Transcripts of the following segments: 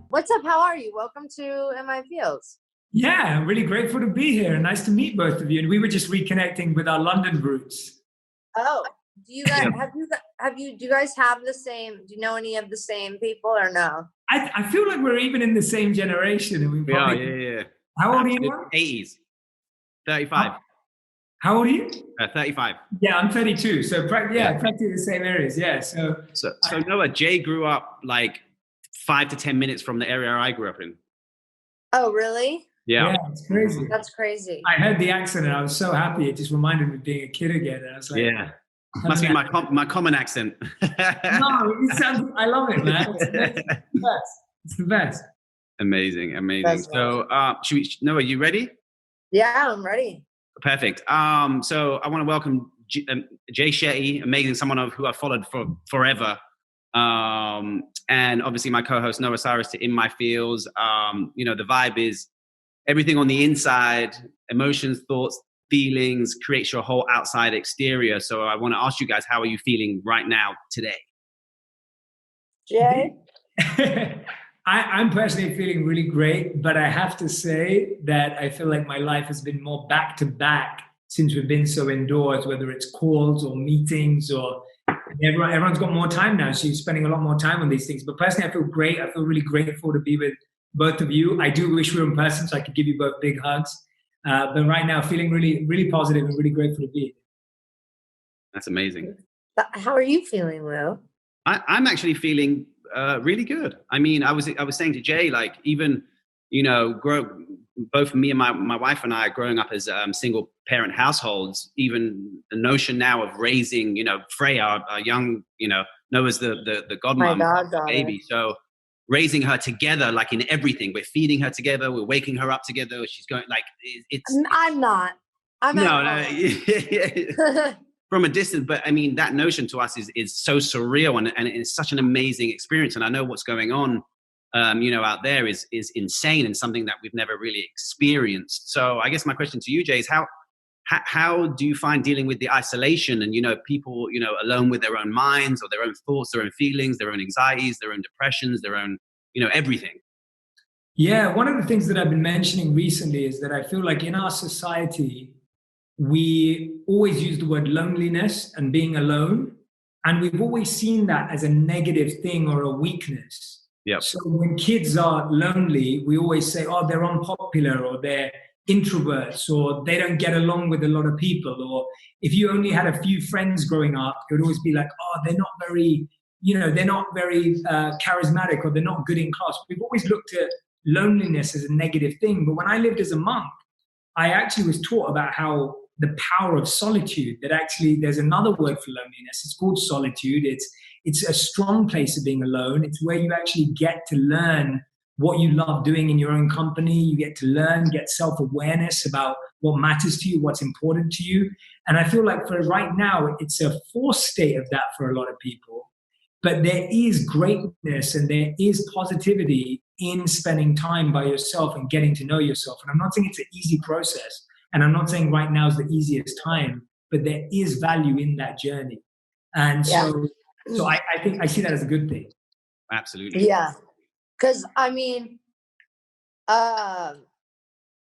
What's up? How are you? Welcome to In My Fields. Yeah, I'm really grateful to be here. Nice to meet both of you. And we were just reconnecting with our London roots. Oh, do you guys do you guys have the same? Do you know any of the same people or no? I feel like we're even in the same generation. And we are, yeah. How old are you? 80s. 35. How old are you? 35. Yeah, I'm 32. So practically the same areas. Yeah. So Noah, Jay grew up like 5 to 10 minutes from the area I grew up in. Oh, really? Yeah, it's crazy. That's crazy. I heard the accent and I was so happy. It just reminded me of being a kid again. And I was like, yeah, must be my common accent. No, it sounds. I love it, man. It's the best. Amazing. So, Noah, you ready? Yeah, I'm ready. Perfect. So I want to welcome Jay Shetty, amazing, someone who I've followed for forever. And obviously my co-host Noah Cyrus to In My Fields. The vibe is everything on the inside, emotions, thoughts, feelings, creates your whole outside exterior. So I want to ask you guys, how are you feeling right now today? Jay? I'm personally feeling really great, but I have to say that I feel like my life has been more back to back since we've been so indoors, whether it's calls or meetings or everyone's got more time now. So you're spending a lot more time on these things. But personally, I feel great. I feel really grateful to be with both of you. I do wish we were in person so I could give you both big hugs. But right now, feeling really, really positive and really grateful to be here. That's amazing. How are you feeling, Will? I'm actually feeling really good. I mean, I was saying to Jay, like, even, both me and my wife and I are growing up as single parent households. Even the notion now of raising, Freya, our young, Noah's the godmom, baby. So raising her together, like in everything, we're feeding her together, we're waking her up together. She's going like I'm not. No. From a distance, but I mean, that notion to us is so surreal and it's such an amazing experience. And I know what's going on, out there is insane and something that we've never really experienced. So I guess my question to you, Jay, is how do you find dealing with the isolation and, people, alone with their own minds or their own thoughts, their own feelings, their own anxieties, their own depressions, their own, everything? Yeah. One of the things that I've been mentioning recently is that I feel like in our society, we always use the word loneliness and being alone. And we've always seen that as a negative thing or a weakness. Yep. So when kids are lonely, we always say, oh, they're unpopular or they're introverts or they don't get along with a lot of people. Or if you only had a few friends growing up, it would always be like, oh, they're not very charismatic or they're not good in class. We've always looked at loneliness as a negative thing. But when I lived as a monk, I actually was taught about how the power of solitude, that actually there's another word for loneliness. It's called solitude. It's a strong place of being alone. It's where you actually get to learn what you love doing in your own company. You get to get self-awareness about what matters to you, what's important to you. And I feel like for right now, it's a forced state of that for a lot of people. But there is greatness and there is positivity in spending time by yourself and getting to know yourself. And I'm not saying it's an easy process. And I'm not saying right now is the easiest time, but there is value in that journey. And so I think I see that as a good thing. Absolutely. Yeah. Because, I mean,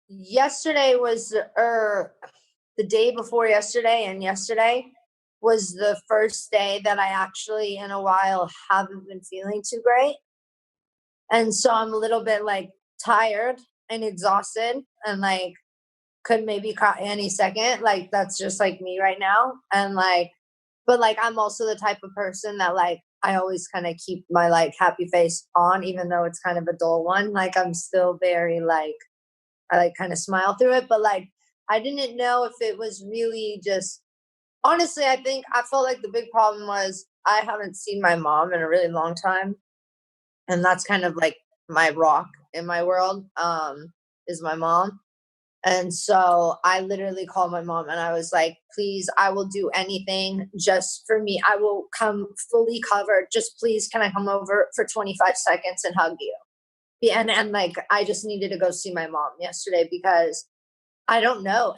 yesterday was, the day before yesterday and yesterday was the first day that I actually in a while haven't been feeling too great. And so I'm a little bit like tired and exhausted and like could maybe cry any second. Like that's just like me right now. And like, but like I'm also the type of person that like I always kind of keep my like happy face on, even though it's kind of a dull one. Like I'm still very like I like kind of smile through it. But like I didn't know if it was really just honestly, I felt like the big problem was I haven't seen my mom in a really long time. And that's kind of like my rock in my world, is my mom. And so I literally called my mom and I was like, please, I will do anything just for me. I will come fully covered. Just please, can I come over for 25 seconds and hug you? And like, I just needed to go see my mom yesterday because I don't know.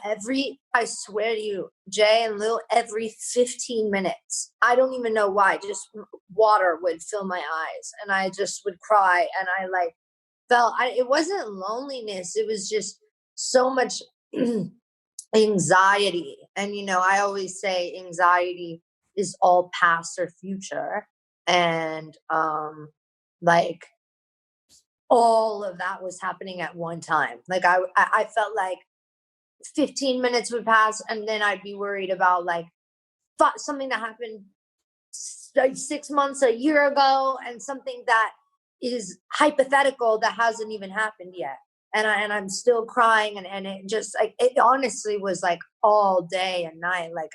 I swear to you, Jay and Lou, every 15 minutes, I don't even know why, just water would fill my eyes and I just would cry. And I like it wasn't loneliness. It was just so much anxiety. And, I always say anxiety is all past or future. And, like all of that was happening at one time. Like I felt like 15 minutes would pass and then I'd be worried about like something that happened like 6 months, a year ago, and something that is hypothetical that hasn't even happened yet. And I'm still crying and it just like, it honestly was like all day and night. Like,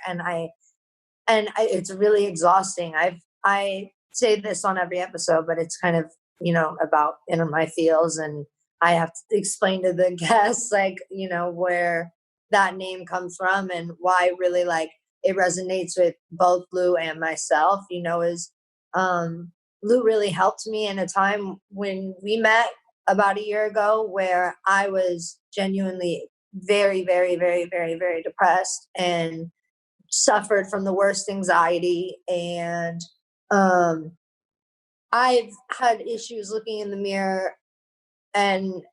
it's really exhausting. I say this on every episode, but it's kind of, about inner my feels, and I have to explain to the guests, like, where that name comes from and why really like it resonates with both Lou and myself, is Lou really helped me in a time when we met about a year ago where I was genuinely very, very, very, very, very depressed and suffered from the worst anxiety. And I've had issues looking in the mirror and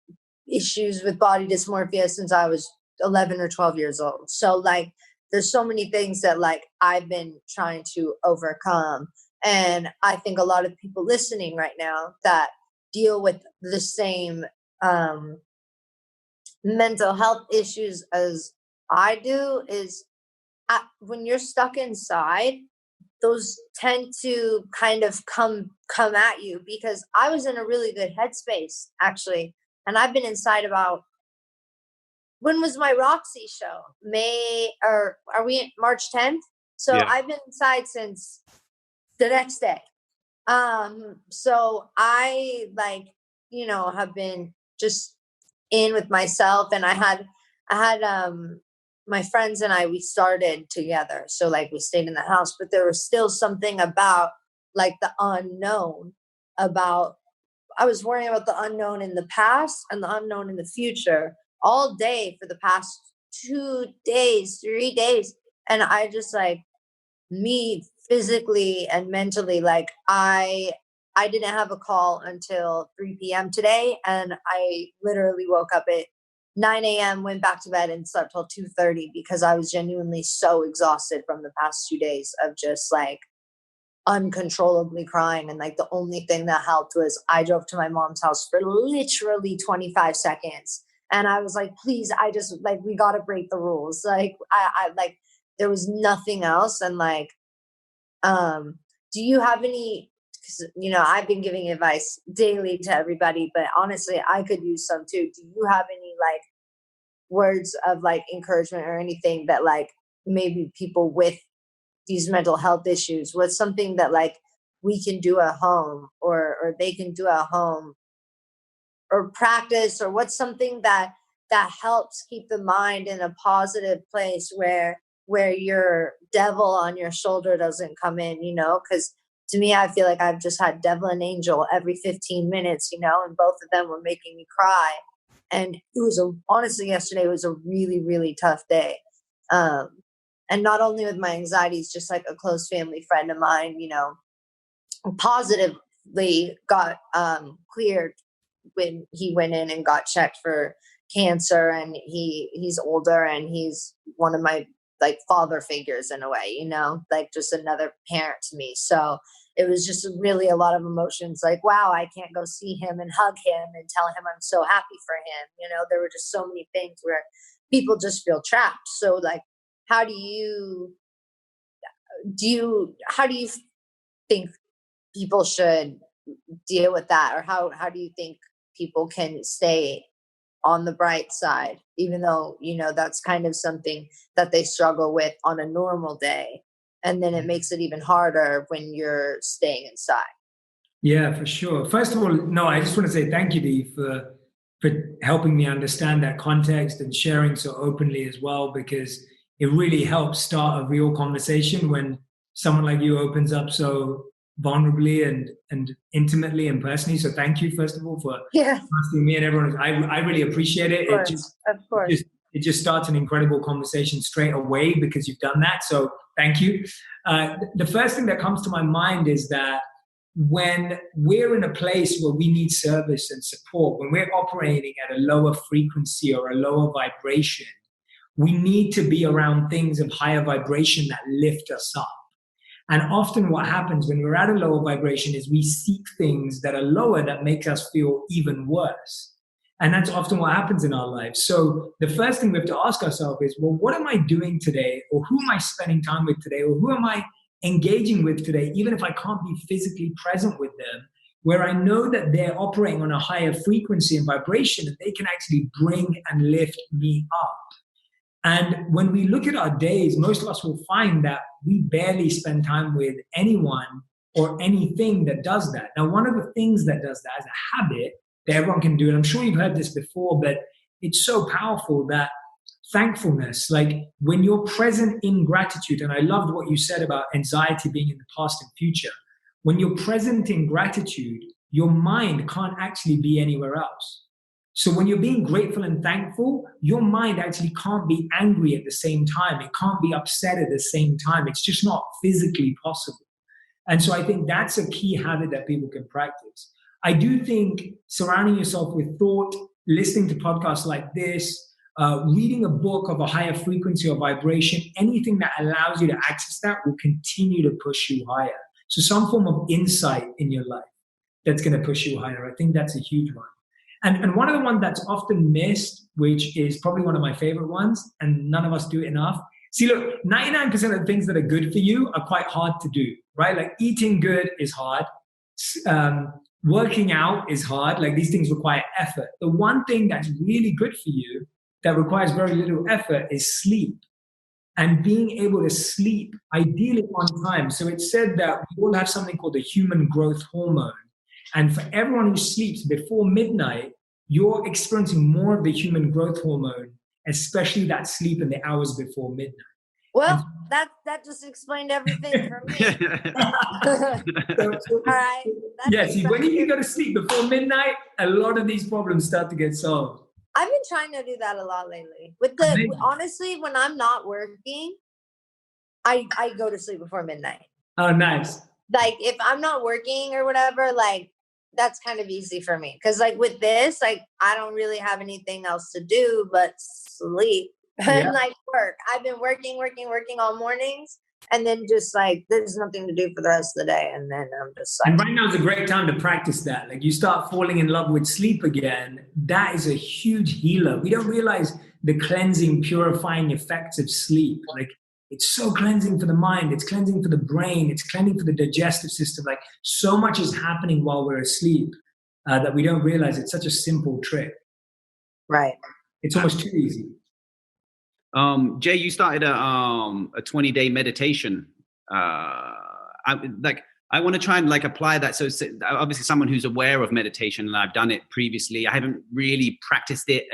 issues with body dysmorphia since I was 11 or 12 years old. So like, there's so many things that like I've been trying to overcome. And I think a lot of people listening right now that deal with the same mental health issues as I do is when you're stuck inside, those tend to kind of come at you, because I was in a really good headspace actually. And I've been inside about, when was my Roxy show? Are we in March 10th? So yeah. I've been inside since the next day. So I like, have been just in with myself, and I had my friends and we started together. So like we stayed in the house, but there was still something about like the unknown I was worrying about the unknown in the past and the unknown in the future all day for the past 2 days, 3 days. And I just like, me physically and mentally, like I didn't have a call until 3 p.m. today. And I literally woke up at 9 a.m., went back to bed and slept till 2:30 because I was genuinely so exhausted from the past 2 days of just like uncontrollably crying. And like the only thing that helped was I drove to my mom's house for literally 25 seconds. And I was like, please, I just like, we got to break the rules. Like I like, there was nothing else. And like, do you have any, because, I've been giving advice daily to everybody, but honestly, I could use some too. Do you have any like words of like encouragement or anything that like maybe people with these mental health issues, what's something that like we can do at home or they can do at home or practice, or what's something that helps keep the mind in a positive place where your devil on your shoulder doesn't come in, because to me, I feel like I've just had devil and angel every 15 minutes, and both of them were making me cry. And it was honestly, yesterday was a really, really tough day. And not only with my anxieties, just like a close family friend of mine, positively got cleared when he went in and got checked for cancer. And he's older and he's one of my like father figures in a way, like just another parent to me. So it was just really a lot of emotions, like, wow, I can't go see him and hug him and tell him I'm so happy for him. There were just so many things where people just feel trapped. So like, how do you think people should deal with that? Or how do you think people can stay on the bright side, even though, that's kind of something that they struggle with on a normal day? And then it makes it even harder when you're staying inside. Yeah, for sure. First of all, no, I just want to say thank you, Dee, for helping me understand that context and sharing so openly as well, because it really helps start a real conversation when someone like you opens up so vulnerably and intimately and personally. So thank you, first of all, for asking me and everyone. I really appreciate it. Of course. It it just starts an incredible conversation straight away because you've done that. So thank you. The first thing that comes to my mind is that when we're in a place where we need service and support, when we're operating at a lower frequency or a lower vibration, we need to be around things of higher vibration that lift us up. And often what happens when we're at a lower vibration is we seek things that are lower that make us feel even worse. And that's often what happens in our lives. So the first thing we have to ask ourselves is, well, what am I doing today? Or who am I spending time with today? Or who am I engaging with today, even if I can't be physically present with them, where I know that they're operating on a higher frequency and vibration and they can actually bring and lift me up. And when we look at our days, most of us will find that we barely spend time with anyone or anything that does that. Now, one of the things that does that as a habit that everyone can do, and I'm sure you've heard this before, but it's so powerful, that thankfulness, like when you're present in gratitude, and I loved what you said about anxiety being in the past and future. When you're present in gratitude, your mind can't actually be anywhere else. So when you're being grateful and thankful, your mind actually can't be angry at the same time. It can't be upset at the same time. It's just not physically possible. And so I think that's a key habit that people can practice. I do think surrounding yourself with thought, listening to podcasts like this, reading a book of a higher frequency or vibration, anything that allows you to access that will continue to push you higher. So some form of insight in your life that's going to push you higher. I think that's a huge one. And one of the ones that's often missed, which is probably one of my favorite ones, and none of us do it enough. See, look, 99% of the things that are good for you are quite hard to do, right? Like eating good is hard. Working out is hard. Like these things require effort. The one thing that's really good for you that requires very little effort is sleep. And being able to sleep, ideally on time. So it's said that we all have something called the human growth hormone. And for everyone who sleeps before midnight, you're experiencing more of the human growth hormone, especially that sleep in the hours before midnight. Well, that just explained everything for me. All right. Yes, when you go to sleep before midnight, a lot of these problems start to get solved. I've been trying to do that a lot lately. Honestly, when I'm not working, I go to sleep before midnight. Oh, nice. Like if I'm not working or whatever, like that's kind of easy for me. Cause like with this, like I don't really have anything else to do but sleep and like work. I've been working all mornings. And then just like, there's nothing to do for the rest of the day. And then I'm just like. And right now is a great time to practice that. Like you start falling in love with sleep again. That is a huge healer. We don't realize the cleansing, purifying effects of sleep. Like it's so cleansing for the mind. It's cleansing for the brain. It's cleansing for the digestive system. Like so much is happening while we're asleep that we don't realize. It's such a simple trick. Right. It's almost too easy. Jay, you started a 20-day meditation. I want to try and like apply that. So obviously someone who's aware of meditation, and I've done it previously. I haven't really practiced it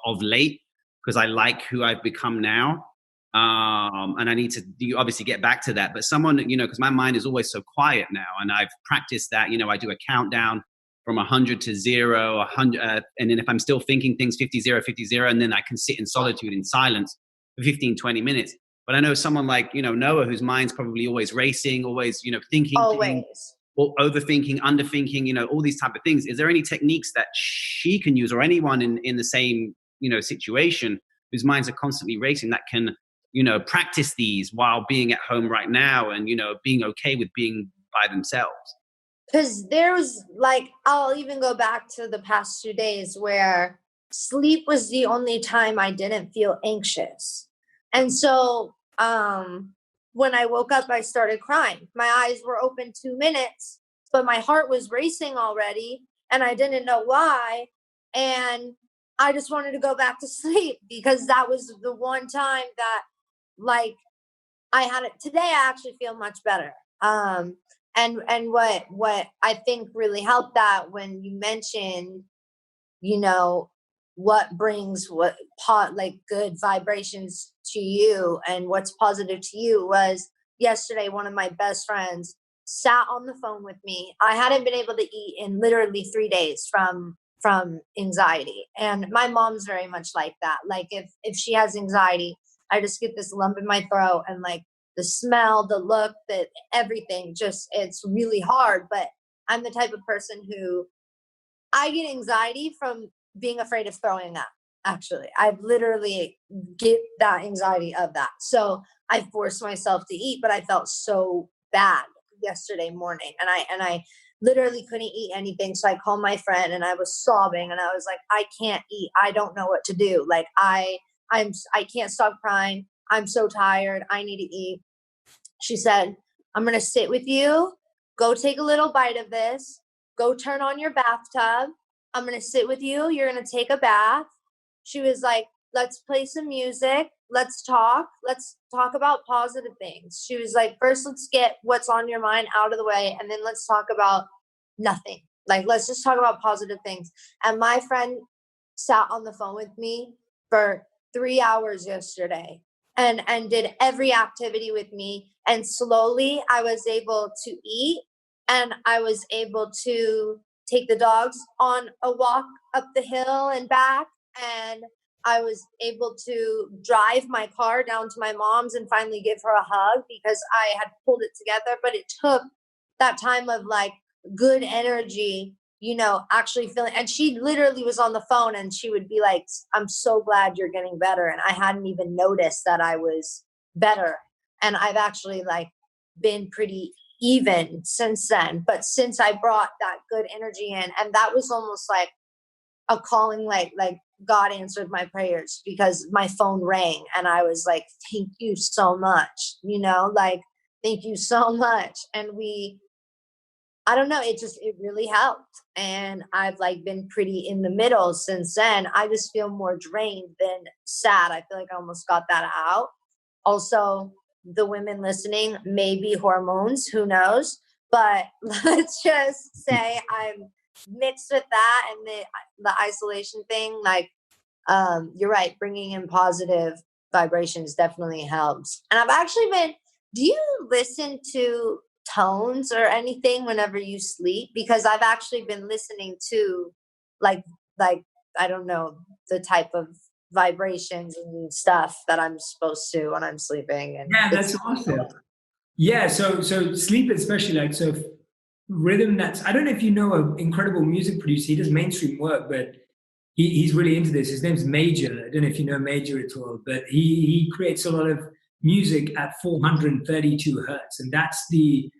of late because I like who I've become now. And I need to obviously get back to that. But someone, because my mind is always so quiet now, and I've practiced that, I do a countdown from 100 to 0, 100, and then if I'm still thinking things, 50, 0, 50, 0, and then I can sit in solitude, in silence for 15, 20 minutes. But I know someone like, Noah, whose mind's probably always racing, always, thinking, things, or overthinking, underthinking, all these type of things. Is there any techniques that she can use, or anyone in the same, situation whose minds are constantly racing that can, practice these while being at home right now and, being okay with being by themselves? Because there was like, I'll even go back to the past 2 days where sleep was the only time I didn't feel anxious. And so when I woke up, I started crying. My eyes were open 2 minutes, but my heart was racing already and I didn't know why. And I just wanted to go back to sleep because that was the one time that like I had it. Today I actually feel much better. And what I think really helped that when you mentioned, what brings like good vibrations to you and what's positive to you was yesterday, one of my best friends sat on the phone with me. I hadn't been able to eat in literally 3 days from from anxiety. And my mom's very much like that. Like if she has anxiety, I just get this lump in my throat, and like the smell, the look, that everything just, it's really hard. But I'm the type of person who, I get anxiety from being afraid of throwing up. Actually, I literally get that anxiety of that. So I forced myself to eat, but I felt so bad yesterday morning, and I literally couldn't eat anything. So I called my friend, and I was sobbing, and I was like, I can't eat. I don't know what to do. Like I can't stop crying. I'm so tired. I need to eat. She said, I'm going to sit with you. Go take a little bite of this. Go turn on your bathtub. I'm going to sit with you. You're going to take a bath. She was like, let's play some music. Let's talk. Let's talk about positive things. She was like, first, let's get what's on your mind out of the way. And then let's talk about nothing. Like, let's just talk about positive things. And my friend sat on the phone with me for 3 hours yesterday and did every activity with me. And slowly I was able to eat, and I was able to take the dogs on a walk up the hill and back. And I was able to drive my car down to my mom's and finally give her a hug, because I had pulled it together. But it took that time of like good energy, you know, actually feeling. And she literally was on the phone, and she would be like, I'm so glad you're getting better. And I hadn't even noticed that I was better. And I've actually like been pretty even since then. But since I brought that good energy in, and that was almost like a calling, like God answered my prayers, because my phone rang and I was like, thank you so much, you know, like, thank you so much. And I don't know, it really helped. And I've like been pretty in the middle since then. I just feel more drained than sad. I feel like I almost got that out. Also, the women listening, maybe hormones, who knows? But let's just say I'm mixed with that and the isolation thing. Like, you're right, bringing in positive vibrations definitely helps. And I've actually been, do you listen to tones or anything whenever you sleep? Because I've actually been listening to like I don't know, the type of vibrations and stuff that I'm supposed to when I'm sleeping. And Yeah, that's awesome. Yeah, so sleep especially, like, so rhythm, that's, I don't know if you know an incredible music producer. He does mainstream work, but he's really into this. His name's Major. I don't know if you know Major at all, but he creates a lot of music at 432 hertz, and that's the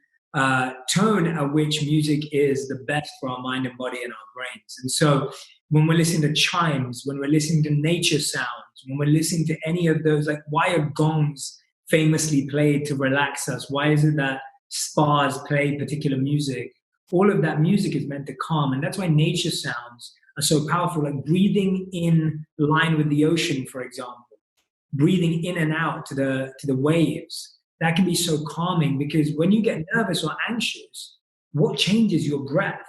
tone at which music is the best for our mind and body and our brains. And so when we're listening to chimes, when we're listening to nature sounds, when we're listening to any of those, like, why are gongs famously played to relax us? Why is it that spas play particular music? All of that music is meant to calm, and that's why nature sounds are so powerful. Like breathing in line with the ocean, for example, breathing in and out to the waves, that can be so calming, because when you get nervous or anxious, what changes your breath?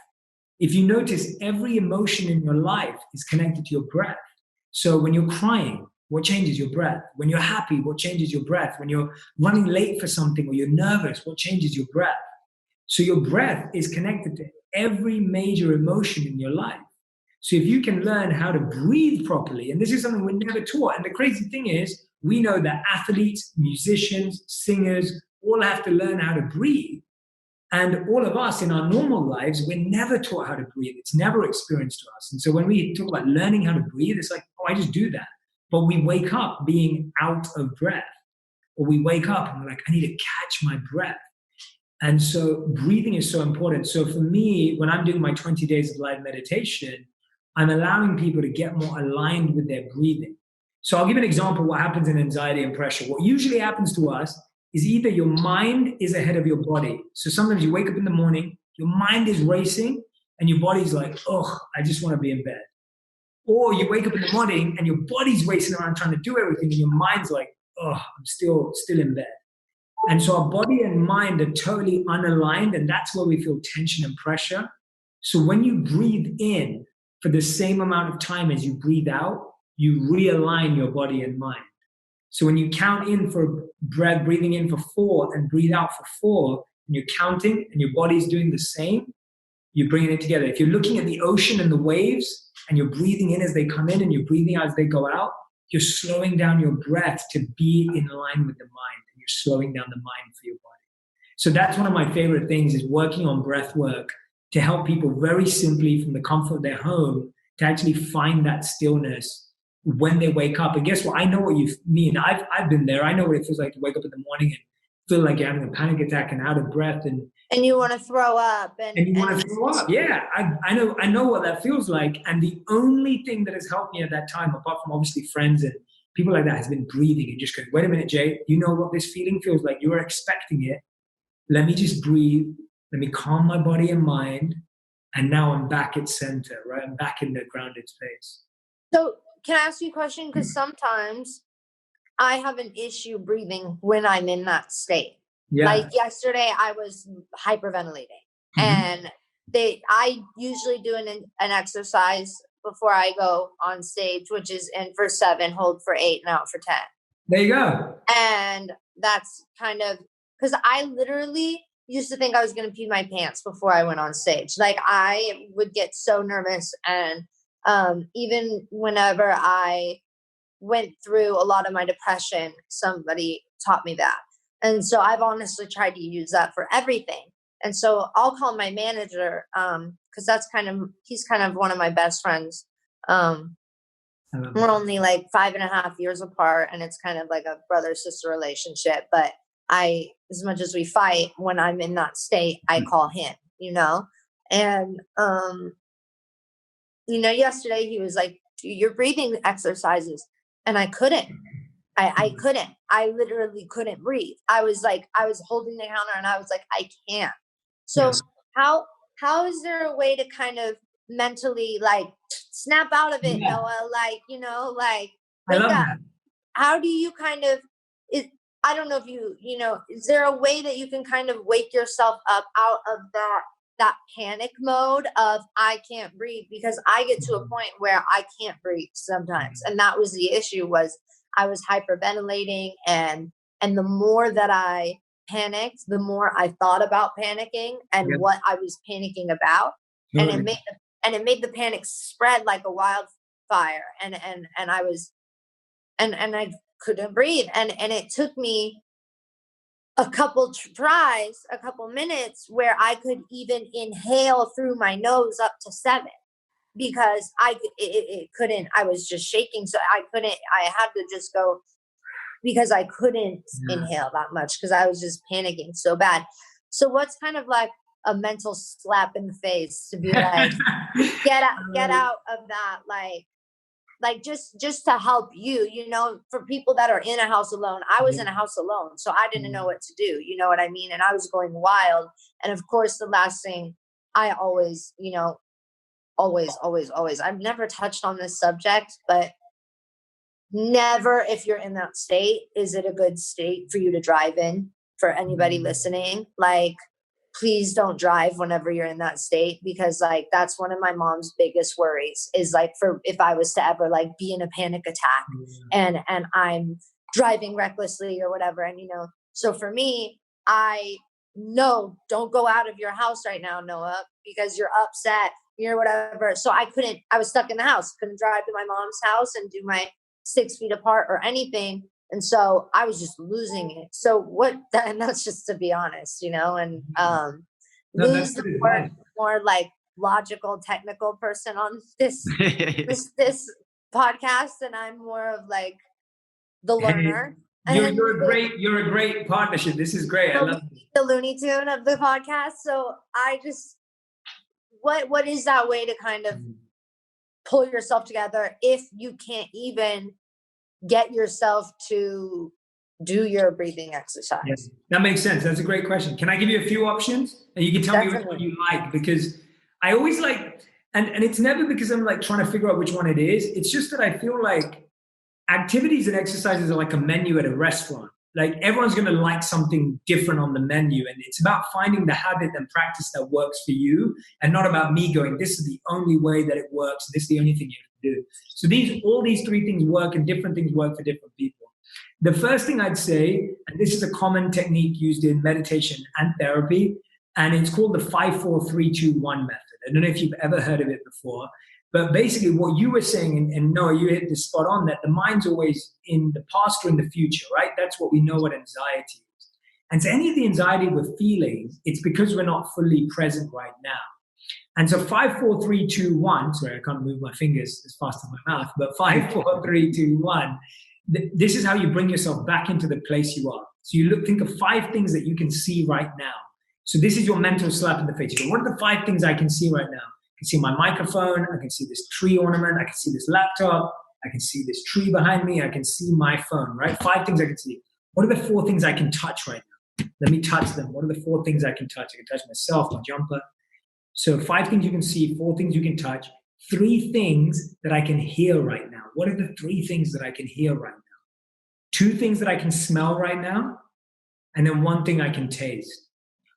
If you notice, every emotion in your life is connected to your breath. So when you're crying, what changes your breath? When you're happy, what changes your breath? When you're running late for something or you're nervous, what changes your breath? So your breath is connected to every major emotion in your life. So if you can learn how to breathe properly, and this is something we're never taught, and the crazy thing is, we know that athletes, musicians, singers, all have to learn how to breathe. And all of us in our normal lives, we're never taught how to breathe. It's never experienced to us. And so when we talk about learning how to breathe, it's like, oh, I just do that. But we wake up being out of breath, or we wake up and we're like, I need to catch my breath. And so breathing is so important. So for me, when I'm doing my 20 days of live meditation, I'm allowing people to get more aligned with their breathing. So I'll give an example of what happens in anxiety and pressure. What usually happens to us is either your mind is ahead of your body. So sometimes you wake up in the morning, your mind is racing, and your body's like, oh, I just want to be in bed. Or you wake up in the morning and your body's racing around trying to do everything, and your mind's like, oh, I'm still in bed. And so our body and mind are totally unaligned, and that's where we feel tension and pressure. So when you breathe in for the same amount of time as you breathe out, you realign your body and mind. So when you count in for breath, breathing in for 4 and breathe out for 4, and you're counting and your body's doing the same, you're bringing it together. If you're looking at the ocean and the waves and you're breathing in as they come in and you're breathing out as they go out, you're slowing down your breath to be in line with the mind, and you're slowing down the mind for your body. So that's one of my favorite things, is working on breath work to help people very simply from the comfort of their home to actually find that stillness when they wake up. And guess what? I know what you mean. I've been there. I know what it feels like to wake up in the morning and feel like you're having a panic attack and out of breath, and you want to throw up, and you want to throw up. Yeah, I know what that feels like. And the only thing that has helped me at that time, apart from obviously friends and people like that, has been breathing and just going, wait a minute, Jay, you know what this feeling feels like? You are expecting it. Let me just breathe. Let me calm my body and mind. And now I'm back at center, right? I'm back in the grounded space. So can I ask you a question? Because sometimes I have an issue breathing when I'm in that state. Yeah. Like yesterday, I was hyperventilating, and I usually do an exercise before I go on stage, which is in for 7, hold for 8, and out for 10. There you go. And that's kind of because I literally used to think I was going to pee my pants before I went on stage. Like I would get so nervous, and even whenever I went through a lot of my depression, somebody taught me that. And so I've honestly tried to use that for everything. And so I'll call my manager, because he's kind of one of my best friends. We're only like 5.5 years apart, and it's kind of like a brother-sister relationship. But as much as we fight, when I'm in that state, I call him, And, yesterday he was like, do your breathing exercises. And I couldn't. I couldn't. I literally couldn't breathe. I was holding the counter, and I was like, I can't. So yes. How is there a way to kind of mentally like snap out of it, Noah? Like, wake up. That. How do you kind of, I don't know if is there a way that you can kind of wake yourself up out of that panic mode of I can't breathe? Because I get to a point where I can't breathe sometimes. And that was the issue, was I was hyperventilating, and the more that I panicked, the more I thought about panicking and what I was panicking about. And it made the panic spread like a wildfire. And I was, and I couldn't breathe. And it took me a couple tries, a couple minutes where I could even inhale through my nose up to 7, because it couldn't, I was just shaking. So I had to just go, because I couldn't inhale that much because I was just panicking so bad. So what's kind of like a mental slap in the face to be like, get out of that, like just to help you, for people that are in a house alone. I was in a house alone, so I didn't know what to do. You know what I mean? And I was going wild. And of course, the last thing I always, always, I've never touched on this subject, but never, if you're in that state, is it a good state for you to drive in. For anybody listening, like, please don't drive whenever you're in that state, because like that's one of my mom's biggest worries, is like, for if I was to ever like be in a panic attack and I'm driving recklessly or whatever. And so for me, don't go out of your house right now, Noah, because you're upset, whatever. So I was stuck in the house, couldn't drive to my mom's house and do my 6 feet apart or anything. And so I was just losing it. So and that's just to be honest, and lose the more like logical, technical person on this this podcast, and I'm more of like the learner. You're a great partnership. This is great. I love the Looney Tune of the podcast. So I just, what is that way to kind of pull yourself together if you can't even get yourself to do your breathing exercise? Yes, that makes sense. That's a great question. Can I give you a few options? And you can tell me which one you like, because I always like, and it's never because I'm like trying to figure out which one it is. It's just that I feel like activities and exercises are like a menu at a restaurant. Like everyone's going to like something different on the menu. And it's about finding the habit and practice that works for you, and not about me going, this is the only way that it works. This is the only thing you have to do. So all these 3 things work, and different things work for different people. The first thing I'd say, and this is a common technique used in meditation and therapy, and it's called the 5-4-3-2-1 method. I don't know if you've ever heard of it before, but basically what you were saying, and Noah, you hit this spot on, that the mind's always in the past or in the future, right? That's what we know what anxiety is. And so any of the anxiety we're feeling, it's because we're not fully present right now. And so 5, 4, 3, 2, 1, sorry, I can't move my fingers as fast as my mouth, but 5, 4, 3, 2, 1, this is how you bring yourself back into the place you are. So you think of 5 things that you can see right now. So this is your mental slap in the face. You go, what are the 5 things I can see right now? I can see my microphone, I can see this tree ornament, I can see this laptop, I can see this tree behind me, I can see my phone, right? 5 things I can see. What are the 4 things I can touch right now? Let me touch them. What are the 4 things I can touch? I can touch myself, my jumper. So 5 things you can see, 4 things you can touch, 3 things that I can hear right now. What are the 3 things that I can hear right now? 2 things that I can smell right now, and then 1 thing I can taste.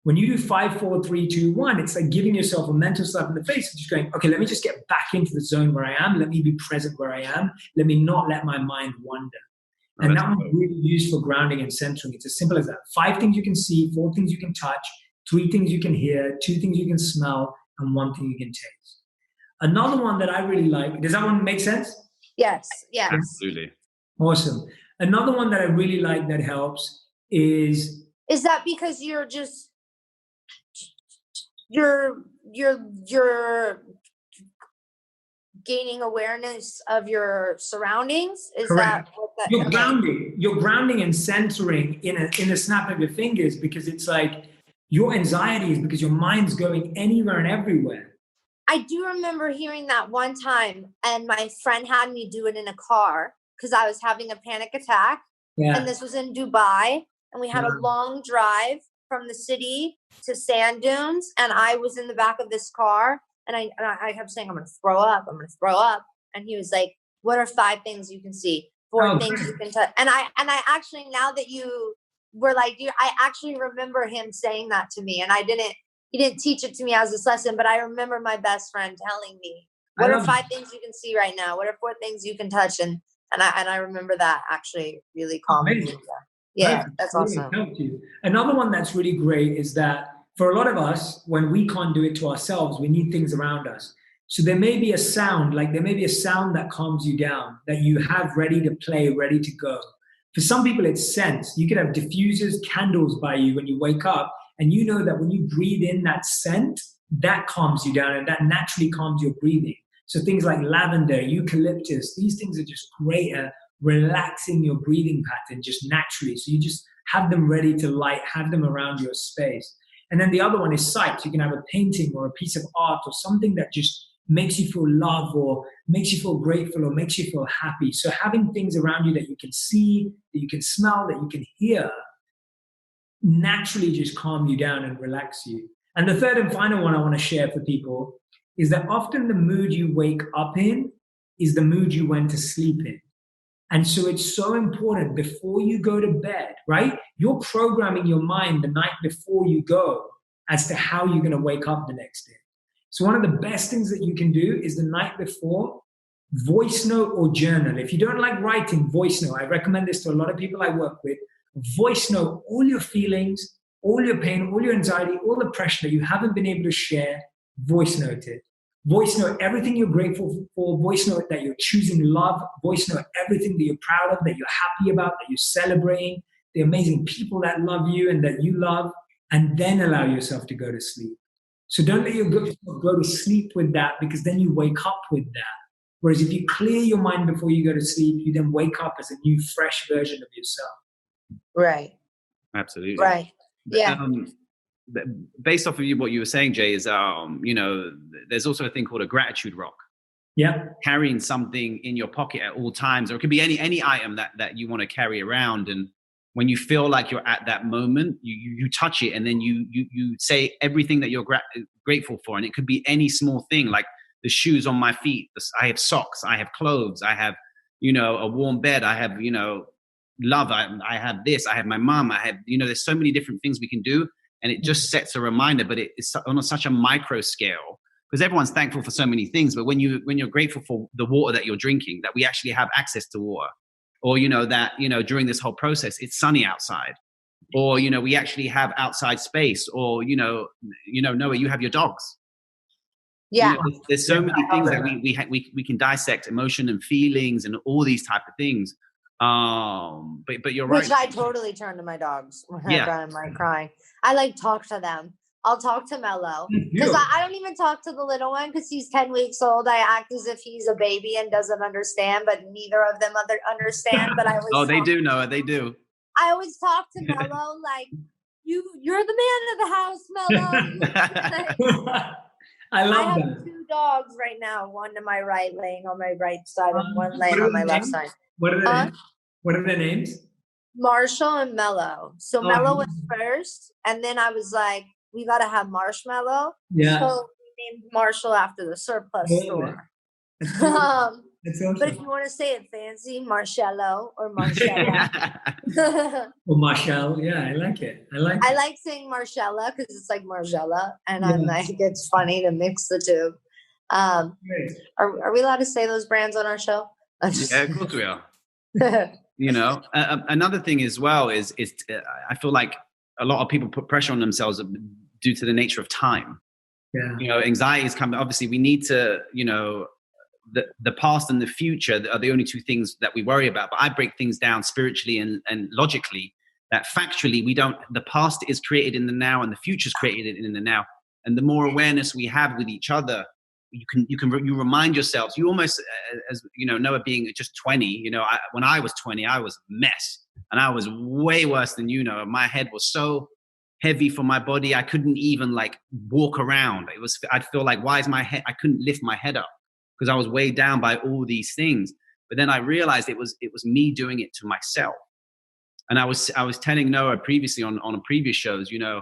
When you do 5, 4, 3, 2, 1, it's like giving yourself a mental slap in the face and just going, okay, let me just get back into the zone where I am. Let me be present where I am. Let me not let my mind wander. And that one's really used for grounding and centering. It's as simple as that. 5 things you can see, 4 things you can touch, 3 things you can hear, 2 things you can smell, and 1 thing you can taste. Another one that I really like, does that one make sense? Yes, yes. Absolutely. Awesome. Another one that I really like that helps is... Is that because you're just, you're gaining awareness of your surroundings? Is Correct. that what that? You're grounding and centering in a snap of your fingers, because it's like your anxiety is because your mind's going anywhere and everywhere. I do remember hearing that one time, and my friend had me do it in a car because I was having a panic attack. Yeah. And this was in Dubai, and we had a long drive from the city to sand dunes, and I was in the back of this car, and I kept saying, I'm going to throw up. And he was like, what are 5 things you can see? 4 things you can touch. And I actually, now that you were like, I actually remember him saying that to me, and he didn't teach it to me as this lesson, but I remember my best friend telling me, what are 5 things you can see right now? What are 4 things you can touch? And I remember that actually really calming me. Yeah, that's awesome. Another one that's really great is that for a lot of us, when we can't do it to ourselves, we need things around us. So there may be a sound, that calms you down, that you have ready to play, ready to go. For some people, it's scents. You could have diffusers, candles by you when you wake up, and you know that when you breathe in that scent, that calms you down, and that naturally calms your breathing. So things like lavender, eucalyptus, these things are just great at relaxing your breathing pattern just naturally. So you just have them ready to light, have them around your space. And then the other one is sight. You can have a painting or a piece of art or something that just makes you feel love, or makes you feel grateful, or makes you feel happy. So having things around you that you can see, that you can smell, that you can hear, naturally just calm you down and relax you. And the third and final one I want to share for people is that often the mood you wake up in is the mood you went to sleep in. And so it's so important before you go to bed, right? You're programming your mind the night before you go as to how you're going to wake up the next day. So one of the best things that you can do is the night before, voice note or journal. If you don't like writing, voice note. I recommend this to a lot of people I work with. Voice note all your feelings, all your pain, all your anxiety, all the pressure that you haven't been able to share, voice note it. Voice note everything you're grateful for. Voice note that you're choosing love. Voice note everything that you're proud of, that you're happy about, that you're celebrating, the amazing people that love you and that you love, and then allow yourself to go to sleep. So don't let yourself go to sleep with that, because then you wake up with that. Whereas if you clear your mind before you go to sleep, you then wake up as a new, fresh version of yourself. Right. Absolutely. Right. Yeah. Based off of what you were saying, Jay, is there's also a thing called a gratitude rock. Yeah. Carrying something in your pocket at all times, or it could be any item that you want to carry around. And when you feel like you're at that moment, you touch it, and then you say everything that you're grateful for. And it could be any small thing, like the shoes on my feet. I have socks. I have clothes. I have, a warm bed. I have, love. I have this. I have my mom. I have, there's so many different things we can do. And it just sets a reminder, but it's on such a micro scale, because everyone's thankful for so many things. But when you're grateful for the water that you're drinking, that we actually have access to water, or, that, during this whole process, it's sunny outside, or, we actually have outside space, or, Noah, you have your dogs. Yeah. There's so many things that we can dissect emotion and feelings and all these type of things. But you're right. Which I totally turn to my dogs whenever I'm like crying. I like talk to them. I'll talk to Mello because I don't even talk to the little one because he's 10 weeks old. I act as if he's a baby and doesn't understand, but neither of them understand. But I always they do, Noah. They do. I always talk to Mello like, you're the man of the house, Mello. I love have that. 2 dogs right now, one to my right, laying on my right side, and one laying on my left side. What are their names? Marshall and Mello. So Mello was first, and then I was like, we got to have Marshmallow. Yeah. So we named Marshall after the surplus store. That's awesome. But if you want to say it fancy, Marcello or Marcella. Or Marshall. Yeah, I like it. I like saying Marcella because it's like Margella, and I'm like, it's funny to mix the two. Are we allowed to say those brands on our show? Yeah, of course we are. You know, another thing as well is I feel like a lot of people put pressure on themselves due to the nature of time. Yeah. You know, anxiety is coming. Obviously, we need to, you know, the past and the future are the only 2 things that we worry about. But I break things down spiritually and logically, that factually the past is created in the now and the future is created in the now. And the more awareness we have with each other, you remind yourselves, you almost, as you know, Noah being just 20, you know, when I was 20, I was a mess and I was way worse than you know. My head was so heavy for my body. I couldn't even like walk around. I'd feel like, why is my head, I couldn't lift my head up because I was weighed down by all these things. But then I realized it was me doing it to myself. And I was telling Noah previously on previous shows, you know,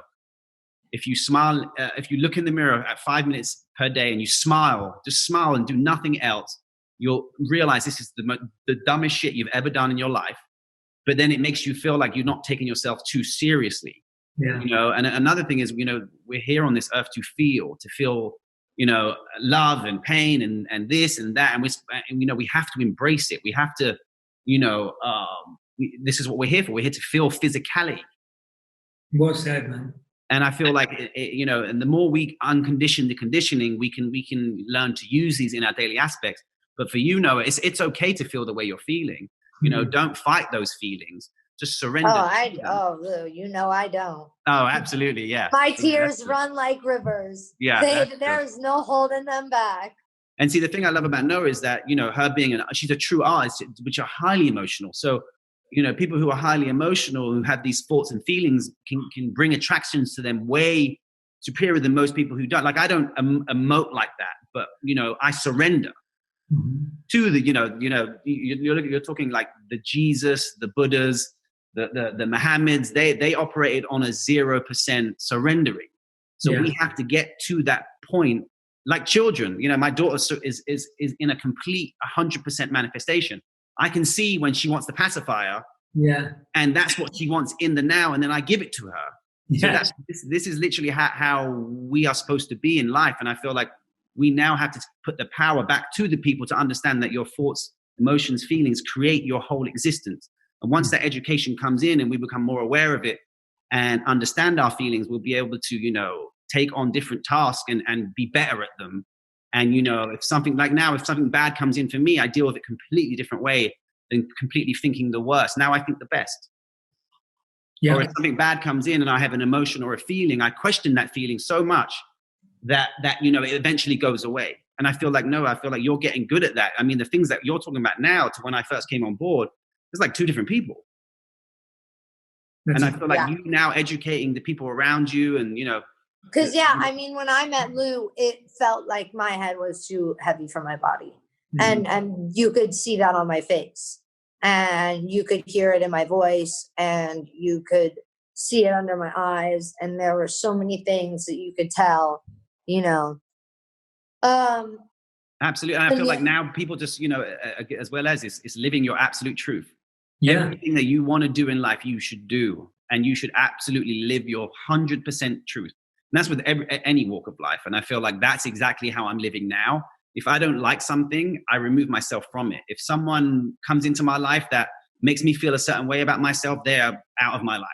if you smile, if you look in the mirror at 5 minutes per day and you smile, just smile and do nothing else, you'll realize this is the dumbest shit you've ever done in your life. But then it makes you feel like you're not taking yourself too seriously. Yeah. You know, and another thing is, you know, we're here on this earth to feel, you know, love and pain and this and that. And you know, we have to embrace it. We have to, you know, this is what we're here for. We're here to feel physicality. Well said, man. And I feel like, you know, and the more we uncondition the conditioning, we can learn to use these in our daily aspects. But for you, Noah, it's okay to feel the way you're feeling. You know, don't fight those feelings. Just surrender. Lou, you know I don't. Oh, absolutely, yeah. My tears run like rivers. Yeah, there's no holding them back. And see, the thing I love about Noah is that, you know, her being she's a true artist, which are highly emotional. So, you know, people who are highly emotional, who have these thoughts and feelings, can bring attractions to them way superior than most people who don't. Like, I don't emote like that, but, you know, I surrender to the, you know, you're talking like the Jesus, the Buddhas, the Mohammeds, they operated on a 0% surrendering. So we have to get to that point, like children. You know, my daughter is in a complete 100% manifestation. I can see when she wants the pacifier, and that's what she wants in the now, and then I give it to her. So this is literally how we are supposed to be in life. And I feel like we now have to put the power back to the people to understand that your thoughts, emotions, feelings create your whole existence. And once that education comes in and we become more aware of it and understand our feelings, we'll be able to, you know, take on different tasks and be better at them. And, you know, if something bad comes in for me, I deal with it a completely different way than completely thinking the worst. Now I think the best. Or if something bad comes in and I have an emotion or a feeling, I question that feeling so much that you know, it eventually goes away. And I feel like you're getting good at that. I mean, the things that you're talking about now to when I first came on board, it's like 2 different people. And I feel like you now educating the people around you and, you know. Because, I mean, when I met Lou, it felt like my head was too heavy for my body. And you could see that on my face. And you could hear it in my voice. And you could see it under my eyes. And there were so many things that you could tell, you know. Absolutely. And I feel like now people just, you know, as well as it's living your absolute truth. Everything that you want to do in life, you should do. And you should absolutely live your 100% truth. And that's with any walk of life. And I feel like that's exactly how I'm living now. If I don't like something, I remove myself from it. If someone comes into my life that makes me feel a certain way about myself, they're out of my life.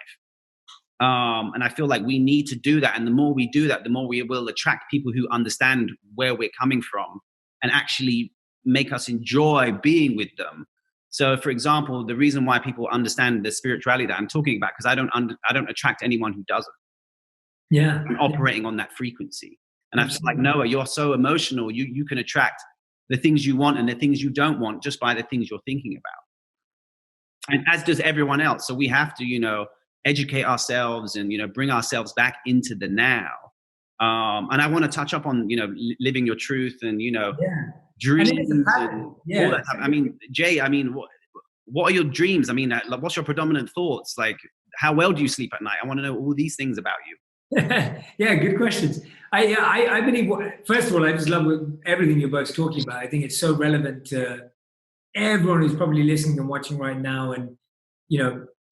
And I feel like we need to do that. And the more we do that, the more we will attract people who understand where we're coming from and actually make us enjoy being with them. So, for example, the reason why people understand the spirituality that I'm talking about, because I don't attract anyone who doesn't. Yeah. I'm operating on that frequency. And I'm just like, Absolutely. Noah, you're so emotional. You can attract the things you want and the things you don't want just by the things you're thinking about. And as does everyone else. So we have to, educate ourselves and, bring ourselves back into the now. And I want to touch up on, living your truth and, dreams And it is a and pattern. all Yeah. that stuff. I mean, Jay, what are your dreams? I mean, what's your predominant thoughts? Like, how well do you sleep at night? I want to know all these things about you. Yeah, good questions. I believe, first of all, I just love everything you're both talking about. I think it's so relevant to everyone who's probably listening and watching right now. And,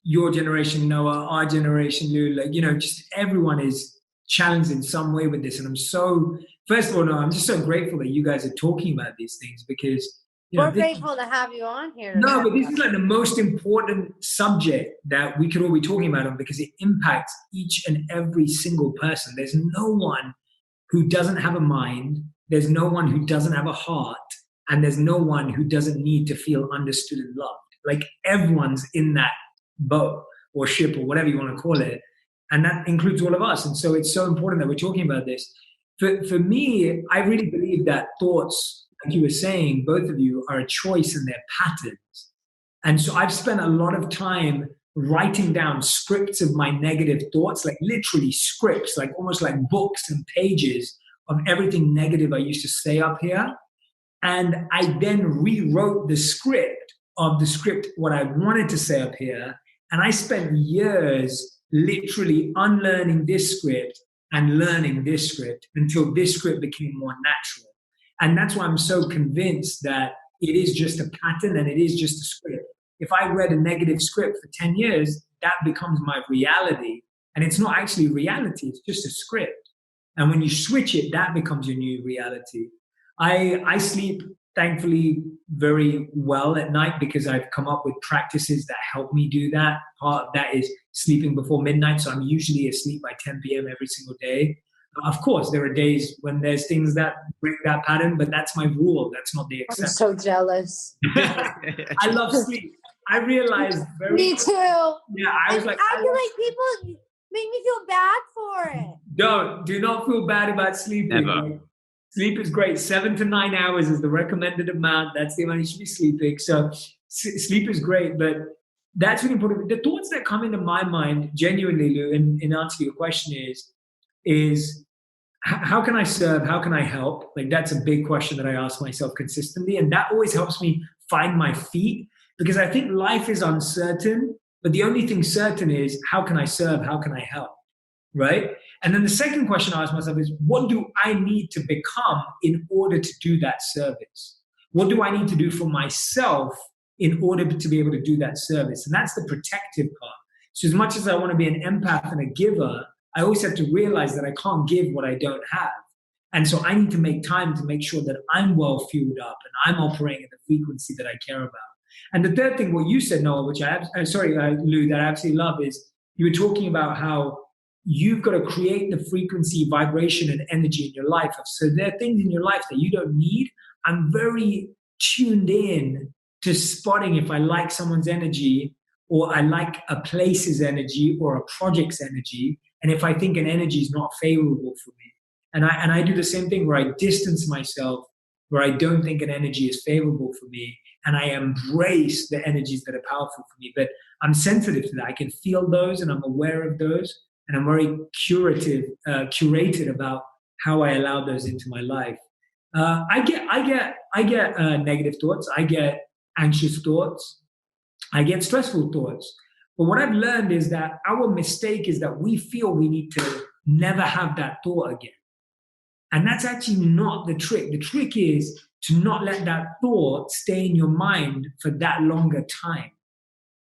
your generation, Noah, our generation, Lou, just everyone is challenged in some way with this. And first of all, Noah, I'm just so grateful that you guys are talking about these things because, we're grateful to have you on here. No, but this is like the most important subject that we could all be talking about because it impacts each and every single person. There's no one who doesn't have a mind. There's no one who doesn't have a heart. And there's no one who doesn't need to feel understood and loved. Like everyone's in that boat or ship or whatever you want to call it. And that includes all of us. And so it's so important that we're talking about this. For me, I really believe that thoughts, like you were saying, both of you, are a choice in their patterns. And so I've spent a lot of time writing down scripts of my negative thoughts, like literally scripts, like almost like books and pages of everything negative I used to say up here. And I then rewrote the script, what I wanted to say up here. And I spent years literally unlearning this script and learning this script until this script became more natural. And that's why I'm so convinced that it is just a pattern and it is just a script. If I read a negative script for 10 years, that becomes my reality. And it's not actually reality, it's just a script. And when you switch it, that becomes your new reality. I sleep, thankfully, very well at night because I've come up with practices that help me do that. Part of that is sleeping before midnight. So I'm usually asleep by 10 p.m. every single day. Of course, there are days when there's things that break that pattern, but that's my rule. That's not the exception. I'm so jealous. I love sleep. I realized Me too. Yeah, I was like, I feel like people make me feel bad for it. Do not feel bad about sleeping. Never. Sleep is great. 7 to 9 hours is the recommended amount. That's the amount you should be sleeping. So sleep is great, but that's really important. The thoughts that come into my mind, genuinely, Lou, in answer to your question is how can I serve? How can I help? Like that's a big question that I ask myself consistently. And that always helps me find my feet because I think life is uncertain, but the only thing certain is how can I serve? How can I help? Right? And then the second question I ask myself is, what do I need to become in order to do that service? What do I need to do for myself in order to be able to do that service? And that's the protective part. So as much as I want to be an empath and a giver, I always have to realize that I can't give what I don't have. And so I need to make time to make sure that I'm well fueled up and I'm operating at the frequency that I care about. And the third thing, what you said, Noah, which Lou, that I absolutely love is you were talking about how you've got to create the frequency, vibration, and energy in your life. So there are things in your life that you don't need. I'm very tuned in to spotting if I like someone's energy or I like a place's energy or a project's energy. And if I think an energy is not favorable for me. And I do the same thing where I distance myself, where I don't think an energy is favorable for me. And I embrace the energies that are powerful for me. But I'm sensitive to that. I can feel those and I'm aware of those. And I'm very curated about how I allow those into my life. I get negative thoughts. I get anxious thoughts. I get stressful thoughts. But what I've learned is that our mistake is that we feel we need to never have that thought again. And that's actually not the trick. The trick is to not let that thought stay in your mind for that longer time.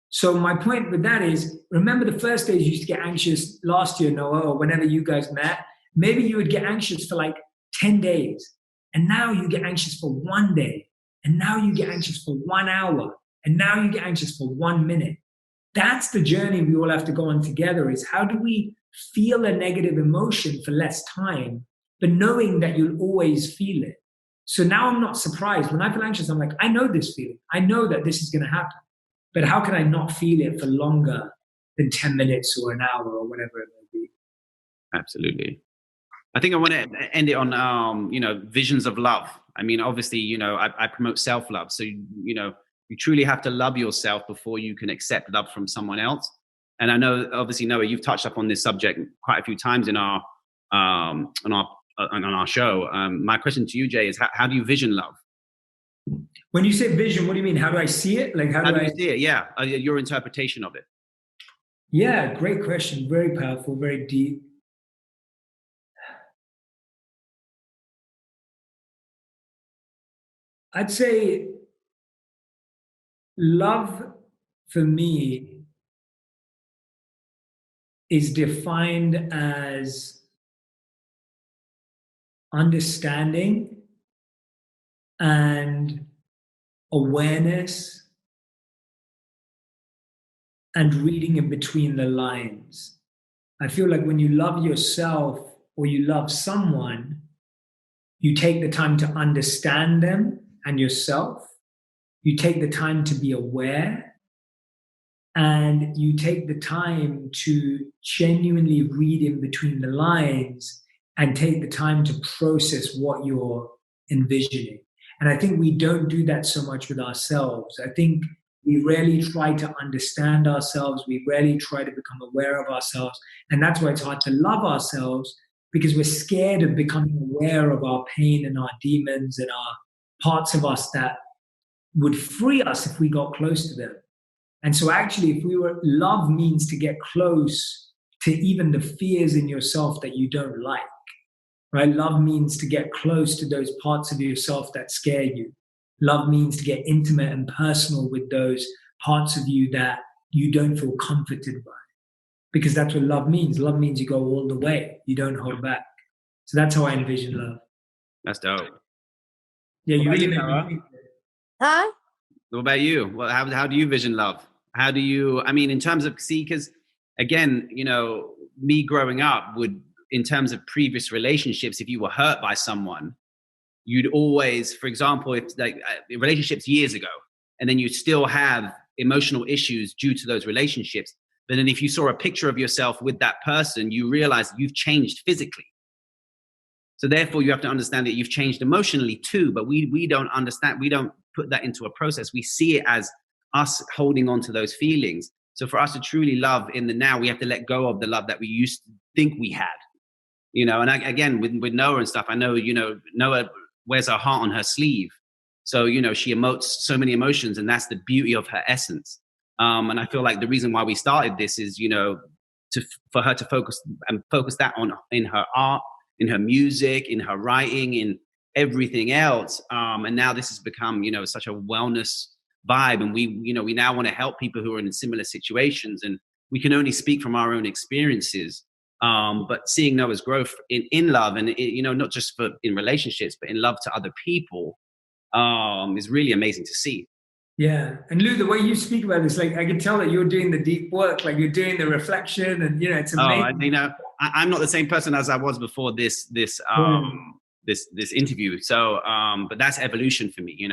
So my point with that is, remember the first days you used to get anxious last year, Noah, or whenever you guys met, maybe you would get anxious for like 10 days. And now you get anxious for 1 day. And now you get anxious for 1 hour. And now you get anxious for 1 minute. that's the journey we all have to go on together, is how do we feel a negative emotion for less time, but knowing that you'll always feel it. So now I'm not surprised. When I feel anxious, I'm like, I know this feeling. I know that this is going to happen. But how can I not feel it for longer than 10 minutes or an hour or whatever it may be? Absolutely. I think I want to end it on, visions of love. I mean, obviously, I promote self-love. So, you truly have to love yourself before you can accept love from someone else. And I know, obviously, Noah, you've touched up on this subject quite a few times on our show. My question to you, Jay, is how do you vision love? When you say vision, what do you mean? How do I see it? Like how do I see it? Yeah, your interpretation of it. Yeah, great question. Very powerful, very deep. I'd say love for me is defined as understanding and awareness and reading in between the lines. I feel like when you love yourself or you love someone, you take the time to understand them and yourself. You take the time to be aware, and you take the time to genuinely read in between the lines and take the time to process what you're envisioning. And I think we don't do that so much with ourselves. I think we rarely try to understand ourselves. We rarely try to become aware of ourselves. And that's why it's hard to love ourselves, because we're scared of becoming aware of our pain and our demons and our parts of us that would free us if we got close to them. And so actually, if we were, love means to get close to even the fears in yourself that you don't like, right? Love means to get close to those parts of yourself that scare you. Love means to get intimate and personal with those parts of you that you don't feel comforted by. Because that's what love means. Love means you go all the way. You don't hold back. So that's how I envision love. That's dope. Yeah, you really made me think. Huh? What about you? Well, how do you vision love? How do you, I mean, in terms of, because again, me growing up would, in terms of previous relationships, if you were hurt by someone, you'd always, for example, if like relationships years ago, and then you still have emotional issues due to those relationships. But then if you saw a picture of yourself with that person, you realize you've changed physically. So therefore you have to understand that you've changed emotionally too, but we don't understand, we don't put that into a process. We see it as us holding on to those feelings. So for us to truly love in the now, we have to let go of the love that we used to think we had. And again, with Noah and stuff, I know, Noah wears her heart on her sleeve. So, she emotes so many emotions, and that's the beauty of her essence. And I feel like the reason why we started this is, for her to focus that on in her art, in her music, in her writing, in everything else. And now this has become, such a wellness vibe. And we now want to help people who are in similar situations, and we can only speak from our own experiences. But seeing Noah's growth in love, and not just in relationships, but in love to other people, is really amazing to see. Yeah, and Lou, the way you speak about this, like I can tell that you're doing the deep work, like you're doing the reflection, and it's amazing. I'm not the same person as I was before this interview. So, but that's evolution for me,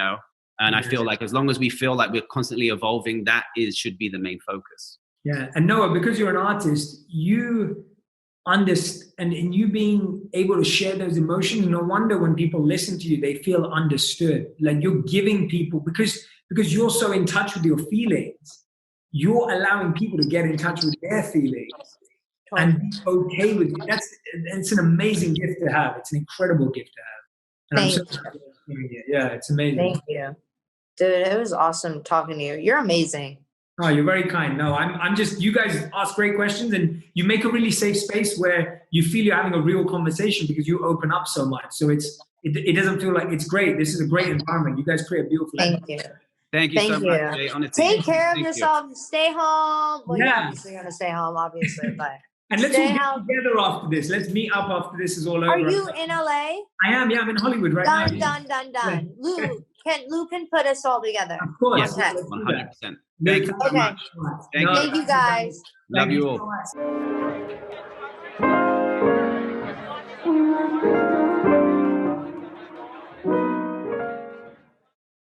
And I feel like as long as we feel like we're constantly evolving, that should be the main focus. Yeah, and Noah, because you're an artist, you understand, and you being able to share those emotions, no wonder when people listen to you, they feel understood. Like you're giving people, because you're so in touch with your feelings, you're allowing people to get in touch with their feelings and be okay with it. It's an amazing gift to have. It's an incredible gift to have. And Thank you. Yeah, it's amazing. Thank you. Dude, it was awesome talking to you. You're amazing. Oh, you're very kind. No, I'm just, you guys ask great questions, and you make a really safe space where you feel you're having a real conversation because you open up so much. So it doesn't feel like, it's great. This is a great environment. You guys create a beautiful environment. Thank you so much, Jay. Honestly, take care of yourself. Stay home. Well, you're obviously going to stay home, obviously, but and let's all get together after this. Let's meet up after this is all over. Are you in LA? I am. Yeah, I'm in Hollywood right now. Done. Lou, Lou can put us all together. Of course. Yes, Okay. 100%. Thank you so Okay. much. Thank Thank you guys. Love you all. So much.